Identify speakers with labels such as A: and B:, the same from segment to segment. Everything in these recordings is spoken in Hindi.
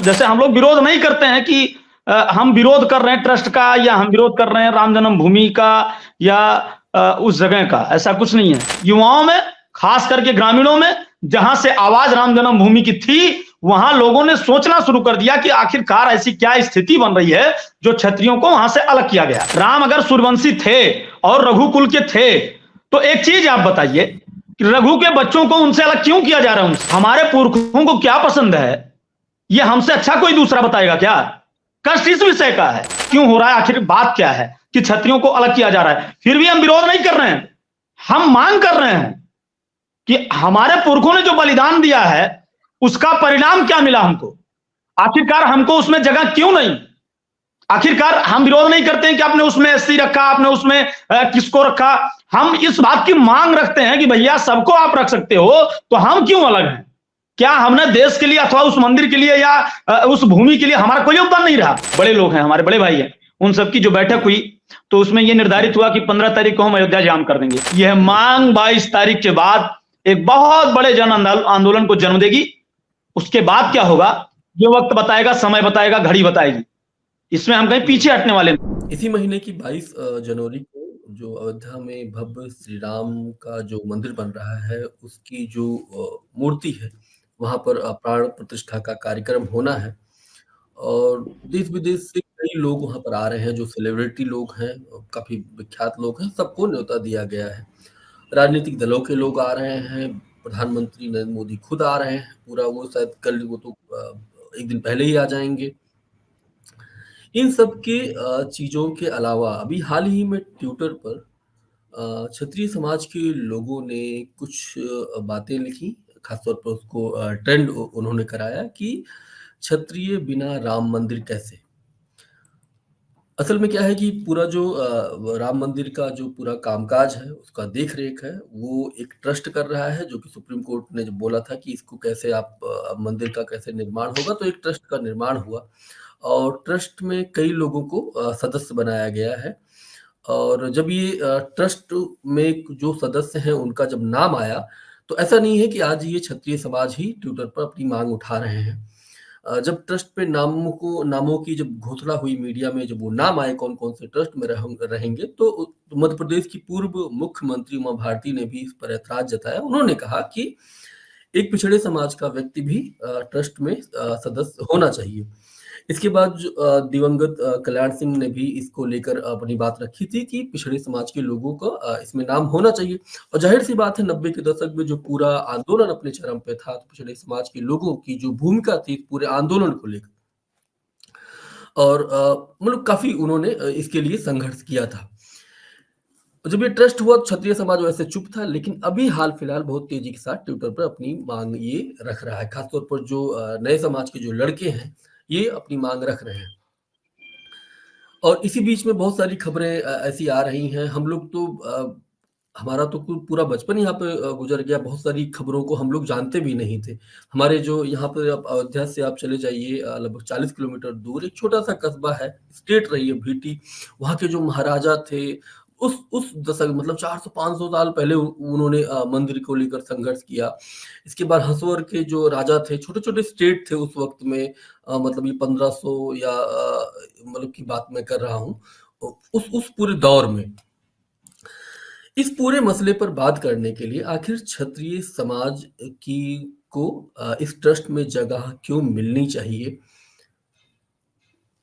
A: जैसे हम लोग विरोध नहीं करते हैं कि हम विरोध कर रहे हैं ट्रस्ट का, या हम विरोध कर रहे हैं राम जन्मभूमि का, या उस जगह का, ऐसा कुछ नहीं है। युवाओं में, खास करके ग्रामीणों में, जहां से आवाज राम जन्मभूमि की थी, वहां लोगों ने सोचना शुरू कर दिया कि आखिरकार ऐसी क्या स्थिति बन रही है जो क्षत्रियों को वहां से अलग किया गया। राम अगर सूर्यवंशी थे और रघुकुल के थे, तो एक चीज आप बताइए कि रघु के बच्चों को उनसे अलग क्यों किया जा रहा है? हमारे पुरखों को क्या पसंद है, ये हमसे अच्छा कोई दूसरा बताएगा क्या? कष्ट इस विषय का है, क्यों हो रहा है, आखिर बात क्या है कि क्षत्रियों को अलग किया जा रहा है। फिर भी हम विरोध नहीं कर रहे हैं, हम मांग कर रहे हैं कि हमारे पुरखों ने जो बलिदान दिया है उसका परिणाम क्या मिला हमको, आखिरकार हमको उसमें जगह क्यों नहीं। आखिरकार हम विरोध नहीं करते हैं कि आपने उसमें एससी रखा, आपने उसमें किसको रखा। हम इस बात की मांग रखते हैं कि भैया सबको आप रख सकते हो, तो हम क्यों अलग हैं? क्या हमने देश के लिए अथवा उस मंदिर के लिए या उस भूमि के लिए हमारा कोई योगदान नहीं रहा? बड़े लोग हैं, हमारे बड़े भाई हैं, उन सबकी जो बैठक हुई तो उसमें यह निर्धारित हुआ कि 15 तारीख को हम अयोध्या जाम कर देंगे। यह मांग 22 तारीख के बाद एक बहुत बड़े जन आंदोलन को जन्म देगी। उसके बाद क्या होगा ये वक्त बताएगा, समय बताएगा, घड़ी बताएगी। इसमें हम कहीं पीछे हटने वाले नहीं।
B: इसी महीने की 22 जनवरी को जो अयोध्या में भव्य श्री राम का जो मंदिर बन रहा है, उसकी जो मूर्ति है, वहां पर प्राण प्रतिष्ठा का कार्यक्रम होना है और देश विदेश से कई लोग वहां पर आ रहे हैं, जो सेलिब्रिटी लोग हैं, काफी विख्यात लोग हैं, सबको न्योता दिया गया है। राजनीतिक दलों के लोग आ रहे हैं, प्रधानमंत्री नरेंद्र मोदी खुद आ रहे हैं, पूरा वो शायद कल, वो तो एक दिन पहले ही आ जाएंगे। इन सब के चीजों के अलावा अभी हाल ही में ट्विटर पर क्षत्रिय समाज के लोगों ने कुछ बातें लिखी, खासतौर पर उसको ट्रेंड उन्होंने कराया कि क्षत्रिय बिना राम मंदिर कैसे। असल में क्या है कि पूरा जो राम मंदिर का जो पूरा कामकाज है, उसका देख रेख है, वो एक ट्रस्ट कर रहा है, जो कि सुप्रीम कोर्ट ने जब बोला था कि इसको कैसे आप मंदिर का कैसे निर्माण होगा, तो एक ट्रस्ट का निर्माण हुआ और ट्रस्ट में कई लोगों को सदस्य बनाया गया है। और जब ये ट्रस्ट में जो सदस्य हैं उनका जब नाम आया, तो ऐसा नहीं है कि आज ये क्षत्रिय समाज ही ट्विटर पर अपनी मांग उठा रहे हैं। जब ट्रस्ट पे नामों की जब घोषणा हुई मीडिया में, जब वो नाम आए कौन कौन से ट्रस्ट में रहेंगे, तो मध्य प्रदेश की पूर्व मुख्यमंत्री उमा भारती ने भी इस पर ऐतराज जताया। उन्होंने कहा कि एक पिछड़े समाज का व्यक्ति भी ट्रस्ट में सदस्य होना चाहिए। इसके बाद दिवंगत कल्याण सिंह ने भी इसको लेकर अपनी बात रखी थी कि पिछड़े समाज के लोगों का इसमें नाम होना चाहिए। और जाहिर सी बात है, 90 के दशक में जो पूरा आंदोलन अपने चरम पे था, तो पिछड़े समाज के लोगों की जो भूमिका थी पूरे आंदोलन को लेकर, और मतलब काफी उन्होंने इसके लिए संघर्ष किया था। जब ये ट्रस्ट हुआ, क्षत्रिय समाज वैसे चुप था, लेकिन अभी हाल फिलहाल बहुत तेजी के साथ ट्विटर पर अपनी मांग ये रख रहा है। खासतौर पर जो नए समाज के जो लड़के हैं, ये अपनी मांग रख रहे हैं। और इसी बीच में बहुत सारी खबरें ऐसी आ रही हैं। हम लोग तो हमारा तो पूरा बचपन यहाँ पे गुजर गया, बहुत सारी खबरों को हम लोग जानते भी नहीं थे। हमारे जो यहाँ पर अयोध्या से आप चले जाइए, लगभग 40 किलोमीटर दूर एक छोटा सा कस्बा है, स्टेट रही है भीटी। वहाँ के जो महाराजा थे, उस दशक मतलब 400-500 साल पहले उन्होंने मंदिर को लेकर संघर्ष किया। इसके बाद हंसवर के जो राजा थे, छोटे छोटे स्टेट थे उस वक्त में, मतलब ये 1500 या मतलब की बात मैं कर रहा हूँ, उस पूरे दौर में। इस पूरे मसले पर बात करने के लिए आखिर क्षत्रिय समाज की को इस ट्रस्ट में जगह क्यों मिलनी चाहिए,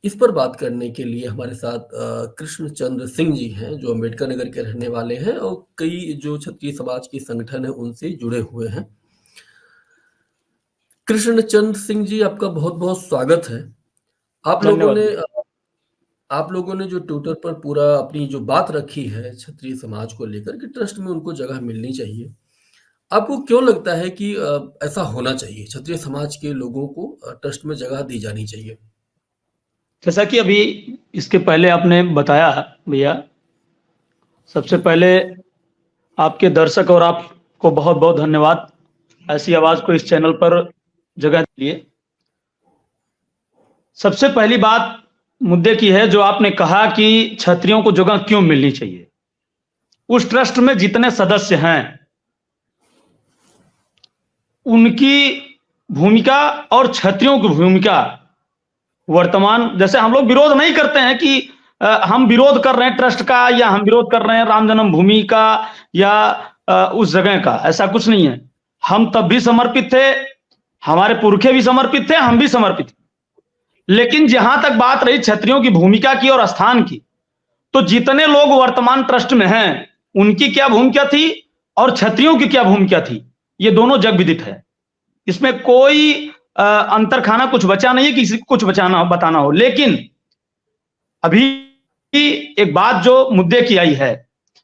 B: इस पर बात करने के लिए हमारे साथ कृष्णचंद्र सिंह जी हैं, जो अम्बेडकर नगर के रहने वाले हैं और कई जो क्षत्रिय समाज के संगठन है उनसे जुड़े हुए हैं। कृष्णचंद्र सिंह जी, आपका बहुत बहुत स्वागत है। आप लोगों ने जो ट्विटर पर पूरा अपनी जो बात रखी है क्षत्रिय समाज को लेकर कि ट्रस्ट में उनको जगह मिलनी चाहिए, आपको क्यों लगता है कि ऐसा होना चाहिए, क्षत्रिय समाज के लोगों को ट्रस्ट में जगह दी जानी चाहिए?
A: जैसा कि अभी इसके पहले आपने बताया भैया, सबसे पहले आपके दर्शक और आपको बहुत बहुत धन्यवाद ऐसी आवाज को इस चैनल पर जगह के लिए। सबसे पहली बात मुद्दे की है जो आपने कहा कि क्षत्रियों को जगह क्यों मिलनी चाहिए। उस ट्रस्ट में जितने सदस्य हैं उनकी भूमिका और क्षत्रियों की भूमिका वर्तमान जैसे हम लोग विरोध नहीं करते हैं कि हम विरोध कर रहे हैं ट्रस्ट का या हम विरोध कर रहे हैं राम जन्मभूमि का या उस जगह का, ऐसा कुछ नहीं है। हम तब भी समर्पित थे, हमारे पुरखे भी समर्पित थे, हम भी समर्पित थे। लेकिन जहां तक बात रही क्षत्रियों की भूमिका की और स्थान की, तो जितने लोग वर्तमान ट्रस्ट में हैं उनकी क्या भूमिका थी और क्षत्रियों की क्या भूमिका थी, ये दोनों जग विदित है। इसमें कोई अंतर खाना कुछ बचा नहीं है कि किसी को कुछ बताना हो। लेकिन अभी एक बात जो मुद्दे की आई है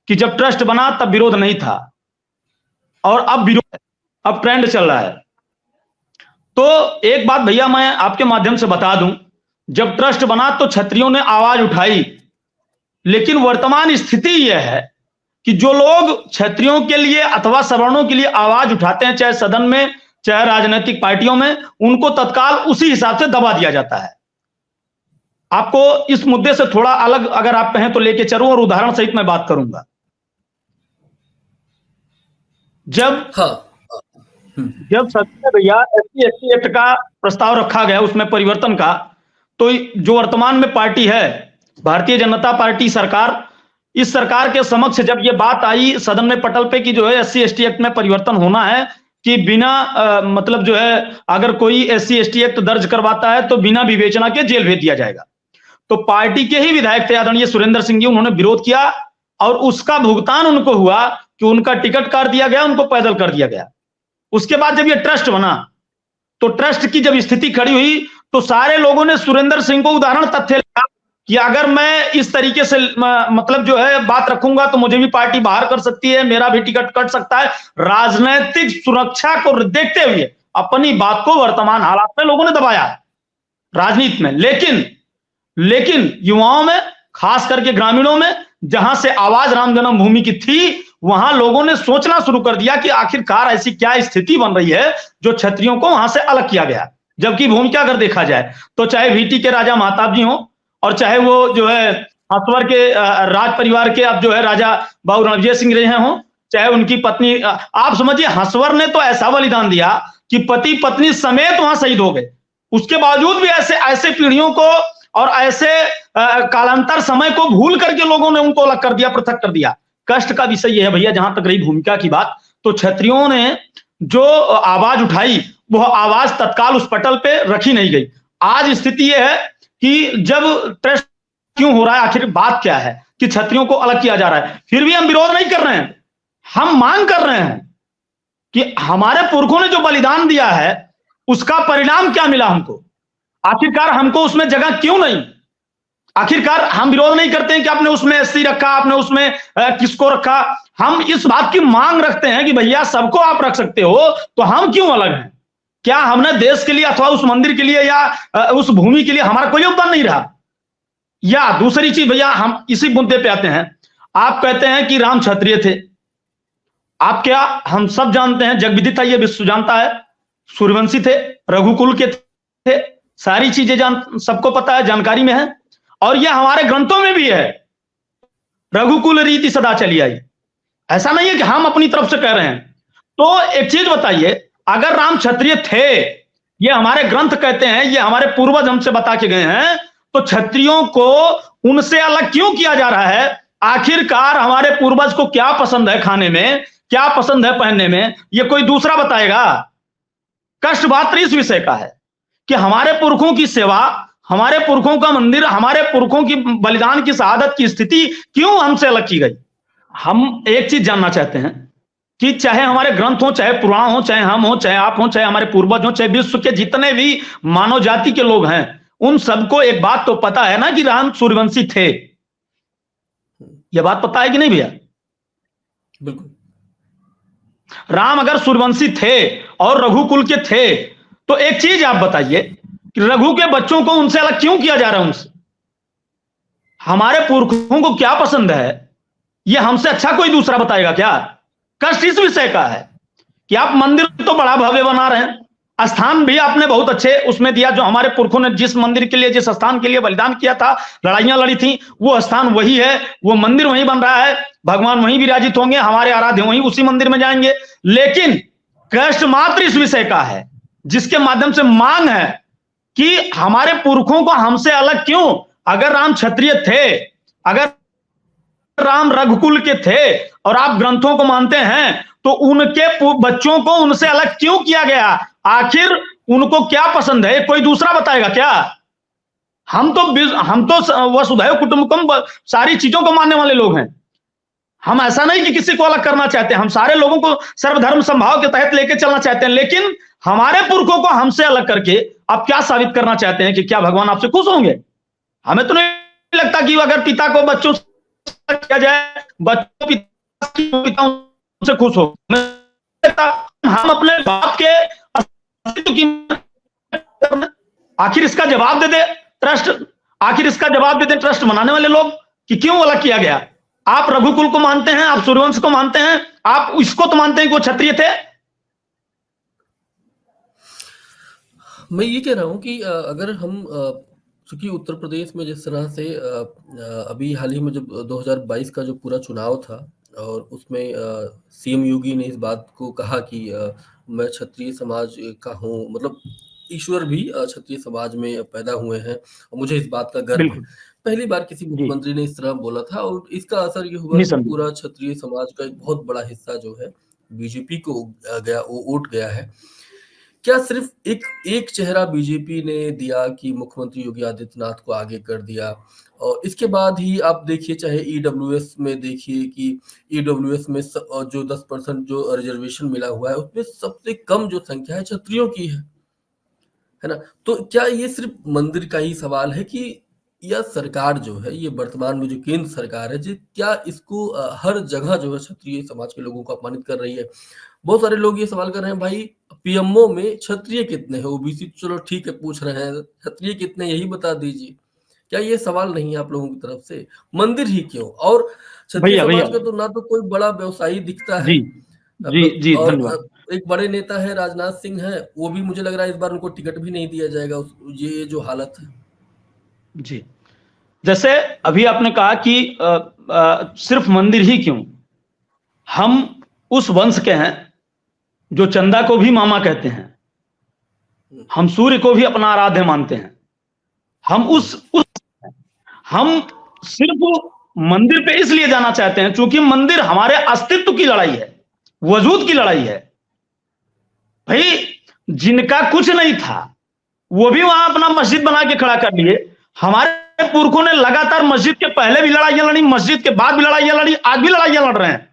A: कि जब ट्रस्ट बना तब विरोध नहीं था और अब विरोध, अब ट्रेंड चल रहा है। तो एक बात भैया मैं आपके माध्यम से बता दूं, जब ट्रस्ट बना तो क्षत्रियों ने आवाज उठाई, लेकिन वर्तमान स्थिति यह है कि जो लोग क्षत्रियों के लिए अथवा सवर्णों के लिए आवाज उठाते हैं, चाहे सदन में चाहे राजनीतिक पार्टियों में, उनको तत्काल उसी हिसाब से दबा दिया जाता है। आपको इस मुद्दे से थोड़ा अलग अगर आप कहें तो लेके चलूं और उदाहरण सहित मैं बात करूंगा। जब सदन में भैया SC/ST एक्ट का प्रस्ताव रखा गया, उसमें परिवर्तन का, तो जो वर्तमान में पार्टी है भारतीय जनता पार्टी सरकार, इस सरकार के समक्ष जब ये बात आई सदन में पटल पे कि जो है SC/ST एक्ट में परिवर्तन होना है कि बिना मतलब जो है अगर कोई SC/ST एक्ट दर्ज करवाता है तो बिना विवेचना के जेल भेज दिया जाएगा। तो पार्टी के ही विधायक थे आदरणीय सुरेंद्र सिंह जी, उन्होंने विरोध किया और उसका भुगतान उनको हुआ कि उनका टिकट काट दिया गया, उनको पैदल कर दिया गया। उसके बाद जब ये ट्रस्ट बना तो ट्रस्ट की जब स्थिति खड़ी हुई तो सारे लोगों ने सुरेंद्र सिंह को उदाहरण तथ्य लिया कि अगर मैं इस तरीके से मतलब जो है बात रखूंगा तो मुझे भी पार्टी बाहर कर सकती है, मेरा भी टिकट कट सकता है। राजनीतिक सुरक्षा को देखते हुए अपनी बात को वर्तमान हालात में लोगों ने दबाया राजनीति में। लेकिन युवाओं में, खास करके ग्रामीणों में, जहां से आवाज राम जन्मभूमि की थी, वहां लोगों ने सोचना शुरू कर दिया कि आखिरकार ऐसी क्या स्थिति बन रही है जो क्षत्रियों को वहां से अलग किया गया। जबकि भूमिका अगर देखा जाए तो चाहे VT के राजा महताब जी हो और चाहे वो जो है हंसवर के राज परिवार के अब जो है राजा बाबू रणविजय सिंह रहे हों, चाहे उनकी पत्नी, आप समझिए हंसवर ने तो ऐसा बलिदान दिया कि पति पत्नी समेत वहां शहीद हो गए। उसके बावजूद भी ऐसे पीढ़ियों को और ऐसे कालांतर समय को भूल करके लोगों ने उनको अलग कर दिया, पृथक कर दिया। कष्ट का विषय यह है भैया, जहां तक रही भूमिका की बात, तो क्षत्रियों ने जो आवाज उठाई वो आवाज तत्काल उस पटल पे रखी नहीं गई। आज स्थिति यह है कि जब ट्रस्ट क्यों हो रहा है, आखिर बात क्या है कि क्षत्रियों को अलग किया जा रहा है, फिर भी हम विरोध नहीं कर रहे हैं, हम मांग कर रहे हैं कि हमारे पुरखों ने जो बलिदान दिया है उसका परिणाम क्या मिला हमको, आखिरकार हमको उसमें जगह क्यों नहीं। आखिरकार हम विरोध नहीं करते हैं कि आपने उसमें SC रखा, आपने उसमें किसको रखा। हम इस बात की मांग रखते हैं कि भैया सबको आप रख सकते हो तो हम क्यों अलग हैं। क्या हमने देश के लिए अथवा उस मंदिर के लिए या उस भूमि के लिए हमारा कोई योगदान नहीं रहा। या दूसरी चीज भैया, हम इसी मुद्दे पे आते हैं। आप कहते हैं कि राम क्षत्रिय थे, आप क्या, हम सब जानते हैं, जग विदित है, ये विश्व जानता है, सूर्यवंशी थे, रघुकुल के थे, सारी चीजें सबको पता है, जानकारी में है और यह हमारे ग्रंथों में भी है। रघुकुल रीति सदा चली आई, ऐसा नहीं है कि हम अपनी तरफ से कह रहे हैं। तो एक चीज बताइए, अगर राम क्षत्रिय थे, ये हमारे ग्रंथ कहते हैं, ये हमारे पूर्वज हमसे बता के गए हैं, तो क्षत्रियों को उनसे अलग क्यों किया जा रहा है। आखिरकार हमारे पूर्वज को क्या पसंद है खाने में, क्या पसंद है पहनने में, ये कोई दूसरा बताएगा। कष्ट मात्र इस विषय का है कि हमारे पुरखों की सेवा, हमारे पुरखों का मंदिर, हमारे पुरखों की बलिदान की शहादत की स्थिति क्यों हमसे अलग की गई। हम एक चीज जानना चाहते हैं कि चाहे हमारे ग्रंथ हो, चाहे पुराण हो, चाहे हम हो, चाहे आप हो, चाहे हमारे पूर्वज हो, चाहे विश्व के जितने भी मानव जाति के लोग हैं, उन सबको एक बात तो पता है ना कि राम सूर्यवंशी थे। यह बात पता है कि नहीं भैया।
B: बिल्कुल।
A: राम अगर सूर्यवंशी थे और रघुकुल के थे तो एक चीज आप बताइए कि रघु के बच्चों को उनसे अलग क्यों किया जा रहा है। उनसे हमारे पुरखों को क्या पसंद है, यह हमसे अच्छा कोई दूसरा बताएगा क्या। कष्ट इस विषय का है कि आप मंदिर तो बड़ा भव्य बना रहे हैं, स्थान भी आपने बहुत अच्छे उसमें दिया, जो हमारे पुरखों ने जिस मंदिर के लिए, जिस स्थान के लिए बलिदान किया था, लड़ाइयां लड़ी थी, वो स्थान वही है, वो मंदिर वहीं बन रहा है, भगवान वहीं विराजित होंगे, हमारे आराध्य वहीं उसी मंदिर में जाएंगे। लेकिन कष्ट मात्र इस विषय का है जिसके माध्यम से मांग है कि हमारे पुरखों को हमसे अलग क्यों? अगर राम क्षत्रिय थे, अगर राम रघुकुल के थे और आप ग्रंथों को मानते हैं, तो उनके बच्चों को उनसे अलग क्यों किया गया? आखिर उनको क्या पसंद है, कोई दूसरा बताएगा क्या? हम तो वसुधैव कुटुंबकम सारी चीजों को मानने वाले लोग हैं। हम ऐसा नहीं कि किसी को अलग करना चाहते हैं, हम सारे लोगों को सर्वधर्म समभाव के तहत लेके चलना चाहते हैं, लेकिन हमारे पुरखों को हमसे अलग करके आप क्या साबित करना चाहते हैं कि क्या भगवान आपसे खुश होंगे? हमें तो नहीं लगता कि अगर पिता को बच्चों से किया जाए, बच्चों पिता उनसे खुश हो। हम अपने बाप के अस्तित्व की आखिर इसका जवाब दे दे ट्रस्ट, आखिर इसका जवाब दे दे ट्रस्ट मनाने वाले लोग कि क्यों अलग किया गया? आप रघुकुल को मानते हैं, आप सूर्यवंश को मानते हैं, आप इसको तो मानते हैं कि वो क्षत्रिय थे।
B: मैं ये कह रहा हूं कि अगर हम क्योंकि उत्तर प्रदेश में जिस तरह से अभी हाल ही में जब 2022 का जो पूरा चुनाव था और उसमें सीएम योगी ने इस बात को कहा कि मैं क्षत्रिय समाज का हूं, मतलब ईश्वर भी क्षत्रिय समाज में पैदा हुए हैं और मुझे इस बात का गर्व है। पहली बार किसी मुख्यमंत्री ने इस तरह बोला था और इसका असर ये हुआ कि पूरा क्षत्रिय समाज का एक बहुत बड़ा हिस्सा जो है बीजेपी को गया, वो वोट गया है। क्या सिर्फ एक चेहरा बीजेपी ने दिया कि मुख्यमंत्री योगी आदित्यनाथ को आगे कर दिया, और इसके बाद ही आप देखिए चाहे ईडब्ल्यूएस में देखिए कि ईडब्ल्यूएस में जो 10% जो रिजर्वेशन मिला हुआ है उसमें सबसे कम जो संख्या है क्षत्रियों की है ना? तो क्या ये सिर्फ मंदिर का ही सवाल है कि यह सरकार जो है, ये वर्तमान में जो केंद्र सरकार है, जो क्या इसको हर जगह जो है क्षत्रिय समाज के लोगों को अपमानित कर रही है? बहुत सारे लोग ये सवाल कर रहे हैं, भाई पीएमओ में क्षत्रिय कितने हैं? ओबीसी चलो ठीक है पूछ रहे हैं, क्षत्रिय कितने यही बता दीजिए। क्या ये सवाल नहीं है आप लोगों की तरफ से? मंदिर ही क्यों? और क्षत्रिय समाज का तो ना तो कोई बड़ा व्यवसायी दिखता है,
A: जी
B: और एक बड़े नेता है राजनाथ सिंह है, वो भी मुझे लग रहा है इस बार उनको टिकट भी नहीं दिया जाएगा, ये जो हालत है।
A: जी, जैसे अभी आपने कहा कि सिर्फ मंदिर ही क्यों? हम उस वंश के हैं जो चंदा को भी मामा कहते हैं, हम सूर्य को भी अपना आराध्य मानते हैं, हम सिर्फ मंदिर पे इसलिए जाना चाहते हैं क्योंकि मंदिर हमारे अस्तित्व की लड़ाई है, वजूद की लड़ाई है। भाई जिनका कुछ नहीं था वो भी वहां अपना मस्जिद बना के खड़ा कर लिए। हमारे पुरखों ने लगातार मस्जिद के पहले भी लड़ाइयां लड़ी, मस्जिद के बाद भी लड़ाइयां लड़ी, आज भी लड़ाइयां लड़ रहे हैं।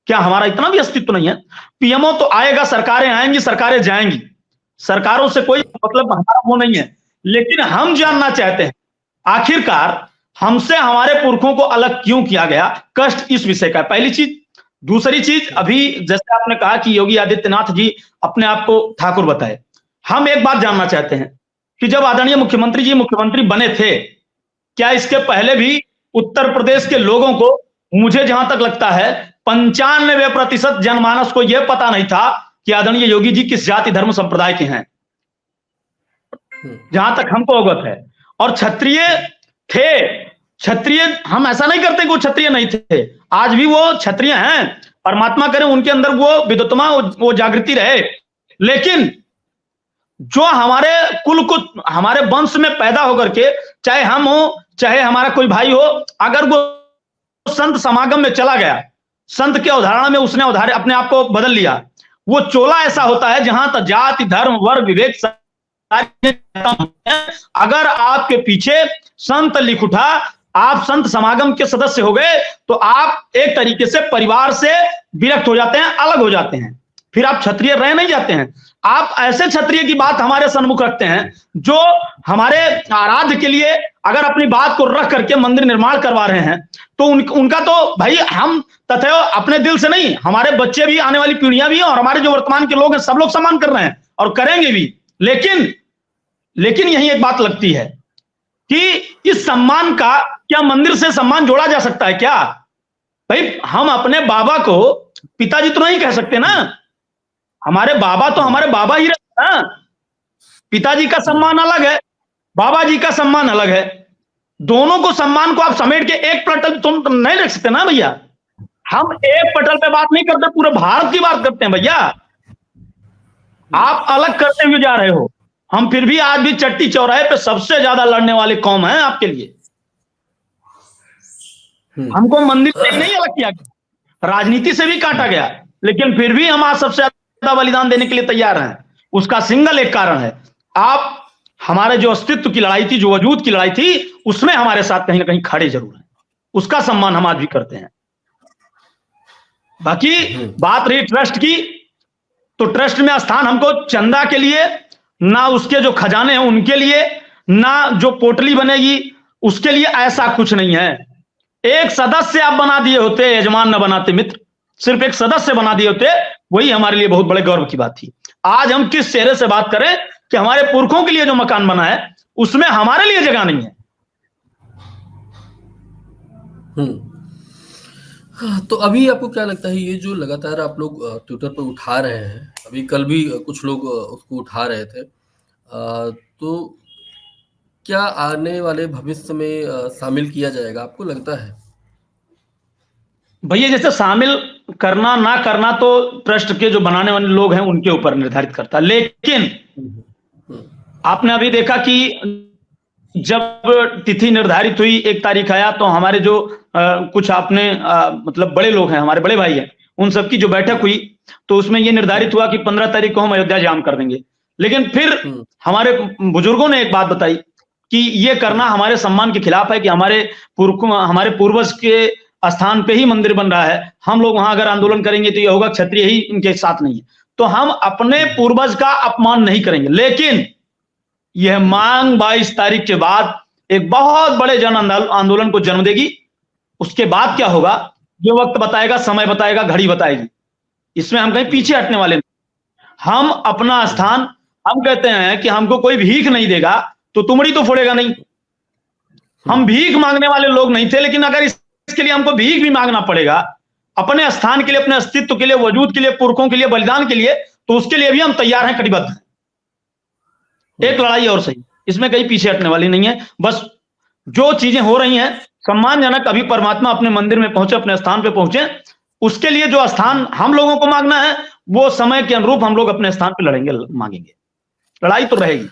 A: क्या हमारा इतना भी अस्तित्व नहीं है? पीएमओ तो आएगा, सरकारें आएंगी, सरकारें जाएंगी, सरकारों से कोई मतलब हमारा वो नहीं है, लेकिन हम जानना चाहते हैं आखिरकार हमसे हमारे पुरखों को अलग क्यों किया गया? कष्ट इस विषय का पहली चीज। दूसरी चीज, अभी जैसे आपने कहा कि योगी आदित्यनाथ जी अपने आप को ठाकुर बताए, हम एक बात जानना चाहते हैं कि जब आदरणीय मुख्यमंत्री जी मुख्यमंत्री बने थे, क्या इसके पहले भी उत्तर प्रदेश के लोगों को, मुझे जहां तक लगता है 95% जनमानस को यह पता नहीं था कि आदरणीय योगी जी किस जाति धर्म संप्रदाय के हैं, जहां तक हमको अवगत है। और क्षत्रिय थे, क्षत्रिय, हम ऐसा नहीं करते कि वो क्षत्रिय नहीं थे, आज भी वो क्षत्रिय हैं, परमात्मा करे उनके अंदर वो विद्वत्ता, वो जागृति रहे। लेकिन जो हमारे कुल को, हमारे वंश में पैदा होकर के, चाहे हम हो चाहे हमारा कोई भाई हो, अगर वो संत समागम में चला गया, संत के अवधारणा में उसने अपने आप को बदल लिया, वो चोला ऐसा होता है जहां तक जाति धर्म वर्ग विवेक, अगर आपके पीछे संत लिख उठा, आप संत समागम के सदस्य हो गए, तो आप एक तरीके से परिवार से विरक्त हो जाते हैं, अलग हो जाते हैं, फिर आप क्षत्रिय रह नहीं जाते हैं। आप ऐसे क्षत्रिय की बात हमारे सन्मुख रखते हैं जो हमारे आराध्य के लिए अगर अपनी बात को रख करके मंदिर निर्माण करवा रहे हैं, तो उनका तो भाई हम तथैव अपने दिल से नहीं, हमारे बच्चे भी, आने वाली पीढ़ियां भी, और हमारे जो वर्तमान के लोग हैं सब लोग सम्मान कर रहे हैं और करेंगे भी। लेकिन यही एक बात लगती है कि इस सम्मान का क्या मंदिर से सम्मान जोड़ा जा सकता है क्या? भाई हम अपने बाबा को पिताजी तो नहीं कह सकते ना, हमारे बाबा तो हमारे बाबा ही रहते हैं। पिताजी का सम्मान अलग है, बाबा जी का सम्मान अलग है, दोनों को सम्मान को आप समेट के एक पटल तुम नहीं रख सकते ना भैया। हम एक पटल पे बात नहीं करते, पूरे भारत की बात करते हैं भैया। आप अलग करते हुए जा रहे हो, हम फिर भी आज भी चट्टी चौराहे पे सबसे ज्यादा लड़ने वाले कौम हैं आपके लिए। हमको मंदिर से नहीं अलग किया गया, राजनीति से भी काटा गया, लेकिन फिर भी हम आज सबसे ज्यादा बलिदान देने के लिए तैयार हैं। उसका सिंगल एक कारण है, आप हमारे जो अस्तित्व की लड़ाई थी, जो वजूद की लड़ाई थी, उसमें हमारे साथ कहीं ना कहीं खड़े जरूर हैं। उसका सम्मान हम आज भी करते हैं। बाकी बात रही ट्रस्ट की, तो ट्रस्ट में स्थान हमको चंदा के लिए, ना उसके जो खजाने हैं उनके लिए, ना जो पोटली बनेगी उसके लिए, ऐसा कुछ नहीं है। एक सदस्य आप बना दिए होते, यजमान न बनाते मित्र, सिर्फ एक सदस्य बना दिए होते, वही हमारे लिए बहुत बड़े गौरव की बात थी। आज हम किस चेहरे से बात करें कि हमारे पुरखों के लिए जो मकान बना है उसमें हमारे लिए जगह नहीं है।
B: तो अभी आपको क्या लगता है, ये जो लगातार आप लोग ट्विटर पर उठा रहे हैं, अभी कल भी कुछ लोग उसको उठा रहे थे, तो क्या आने वाले भविष्य में शामिल किया जाएगा, आपको लगता है?
A: भैया जैसे शामिल करना ना करना तो ट्रस्ट के जो बनाने वाले लोग हैं उनके ऊपर निर्धारित करता है, लेकिन आपने अभी देखा कि जब तिथि निर्धारित हुई, 1 तारीख आया, तो हमारे जो कुछ आपने मतलब बड़े लोग हैं, हमारे बड़े भाई हैं, उन सबकी जो बैठक हुई तो उसमें यह निर्धारित हुआ कि 15 तारीख को हम अयोध्या जाम कर देंगे। लेकिन फिर हमारे बुजुर्गों ने एक बात बताई कि यह करना हमारे सम्मान के खिलाफ है, कि हमारे पूर्वज के स्थान पे ही मंदिर बन रहा है, हम लोग वहां अगर आंदोलन करेंगे तो यह होगा क्षत्रिय ही इनके साथ नहीं है, तो हम अपने पूर्वज का अपमान नहीं करेंगे। लेकिन यह मांग 22 तारीख के बाद एक बहुत बड़े जन आंदोलन को जन्म देगी। उसके बाद क्या होगा, जो वक्त बताएगा, समय बताएगा, घड़ी बताएगी। इसमें हम कहीं पीछे हटने वाले नहीं। हम अपना स्थान, हम कहते हैं कि हमको कोई भीख नहीं देगा तो तुमड़ी तो फोड़ेगा नहीं। हम भीख मांगने वाले लोग नहीं थे, लेकिन अगर इसके लिए हमको भीख भी मांगना पड़ेगा अपने स्थान के लिए, अपने अस्तित्व के लिए, वजूद के लिए, पुरखों के लिए, बलिदान के लिए, तो उसके लिए भी हम तैयार हैं, कटिबद्ध हैं। एक लड़ाई और सही, इसमें कहीं पीछे हटने वाली नहीं है। बस जो चीजें हो रही हैं सम्मानजनक, अभी परमात्मा अपने मंदिर में पहुंचे, अपने स्थान पे पहुंचे, उसके लिए जो स्थान हम लोगों को मांगना है वो समय के अनुरूप हम लोग अपने स्थान पे लड़ेंगे, मांगेंगे। लड़ाई तो रहेगी।